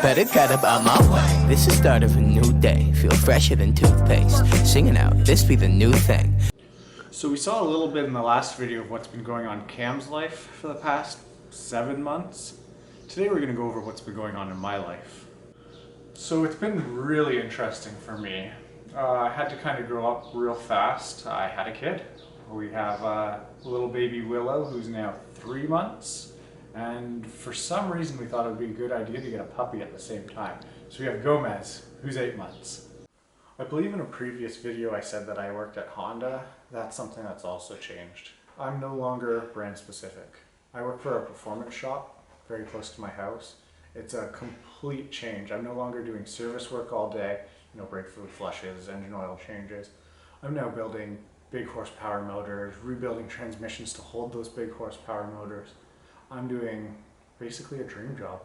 better get up out my way. This is the start of a new day. Feel fresher than toothpaste. Singing out, this be the new thing. So we saw a little bit in the last video of what's been going on in Cam's life for the past 7 months. Today we're going to go over what's been going on in my life. So it's been really interesting for me. I had to kind of grow up real fast. I had a kid. We have little baby Willow, who's now 3 months. And for some reason we thought it would be a good idea to get a puppy at the same time. So we have Gomez, who's 8 months. I believe in a previous video I said that I worked at Honda. That's something that's also changed. I'm no longer brand specific. I work for a performance shop very close to my house. It's a complete change. I'm no longer doing service work all day, brake fluid flushes, engine oil changes. I'm now building big horsepower motors, rebuilding transmissions to hold those big horsepower motors. I'm doing basically a dream job.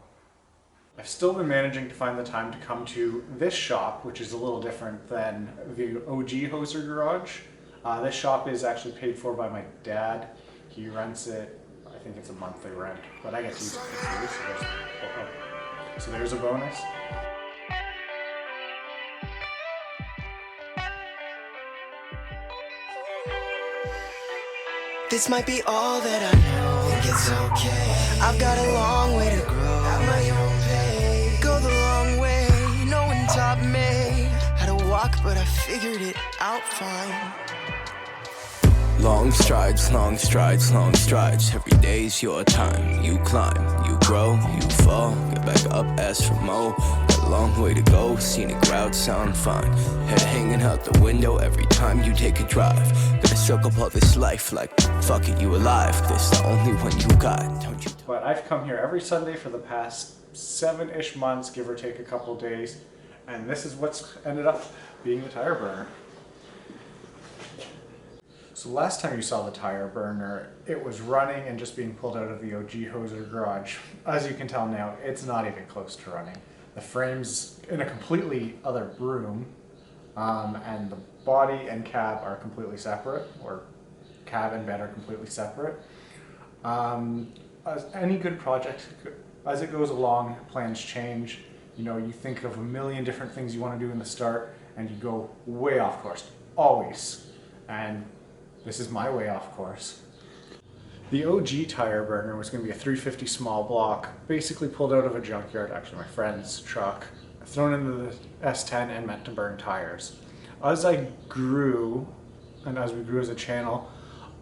I've still been managing to find the time to come to this shop, which is a little different than the OG Hoser Garage. This shop is actually paid for by my dad. He rents it. I think it's a monthly rent, but I get to use it for free, so there's a bonus. This might be all that I know. Think it's okay. I've got a long way to grow. At my own pace. Go the long way. No one taught me how to walk, but I figured it out fine. Long strides, long strides, long strides. Every day's your time. You climb, you grow, you fall. Get back up, ask for more. Got a long way to go. Scenic routes sound fine. Head hanging out the window every time you take a drive. Gotta soak up all this life like, fuck it, you alive. This the only one you got, don't you? But I've come here every Sunday for the past 7-ish months, give or take a couple days. And this is what's ended up being the tire burner. So last time you saw the tire burner, it was running and just being pulled out of the OG Hoser Garage. As you can tell now, it's not even close to running. The frame's in a completely other room, and the body and cab are completely separate, or cab and bed are completely separate. As any good project, as it goes along, plans change. You think of a million different things you want to do in the start, and you go way off course, always. And this is my way off course. The OG tire burner was going to be a 350 small block, basically pulled out of a junkyard, actually my friend's truck, thrown into the S10 and meant to burn tires. As I grew, and as we grew as a channel,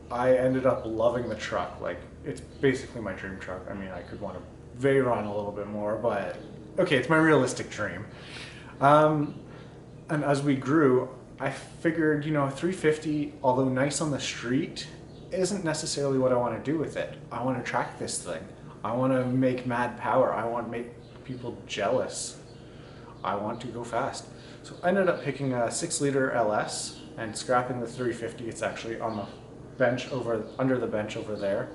I ended up loving the truck. Like, it's basically my dream truck. I mean, I could want to Veyron a little bit more, but okay, it's my realistic dream. And as we grew, I figured, 350, although nice on the street, isn't necessarily what I want to do with it. I want to track this thing. I want to make mad power. I want to make people jealous. I want to go fast. So I ended up picking a 6-liter LS and scrapping the 350. It's actually on the bench under the bench over there.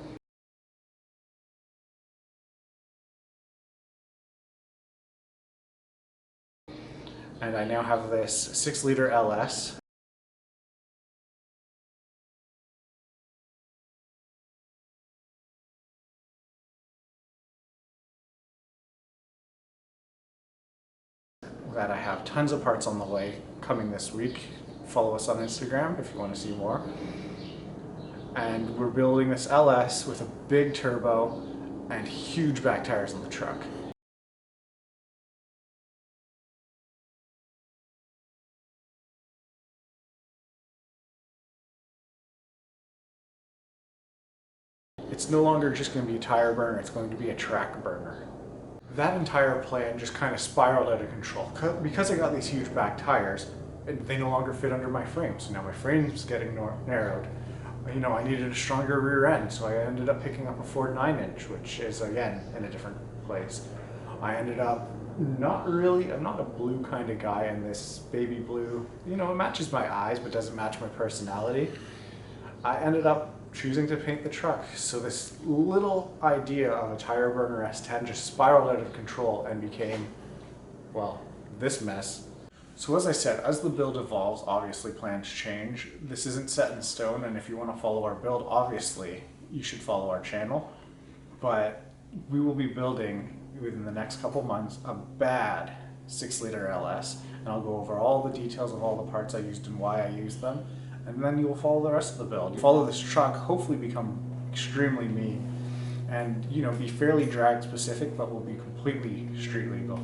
And I now have this 6-liter LS. That I have tons of parts on the way coming this week. Follow us on Instagram if you want to see more. And we're building this LS with a big turbo and huge back tires on the truck. It's no longer just going to be a tire burner, it's going to be a track burner. That entire plan just kind of spiraled out of control. Because I got these huge back tires, they no longer fit under my frame, so now my frame's getting narrowed. I needed a stronger rear end, so I ended up picking up a Ford 9-inch, which is, again, in a different place. I ended up I'm not a blue kind of guy, and this baby blue, it matches my eyes, but doesn't match my personality. I ended up choosing to paint the truck. So this little idea of a tire burner S10 just spiraled out of control and became, well, this mess. So as I said, as the build evolves, obviously plans change. This isn't set in stone, and if you want to follow our build, obviously you should follow our channel. But we will be building within the next couple months a bad 6-liter LS, and I'll go over all the details of all the parts I used and why I used them, and then you'll follow the rest of the build. You follow this truck, hopefully become extremely mean, and be fairly drag specific, but will be completely street legal.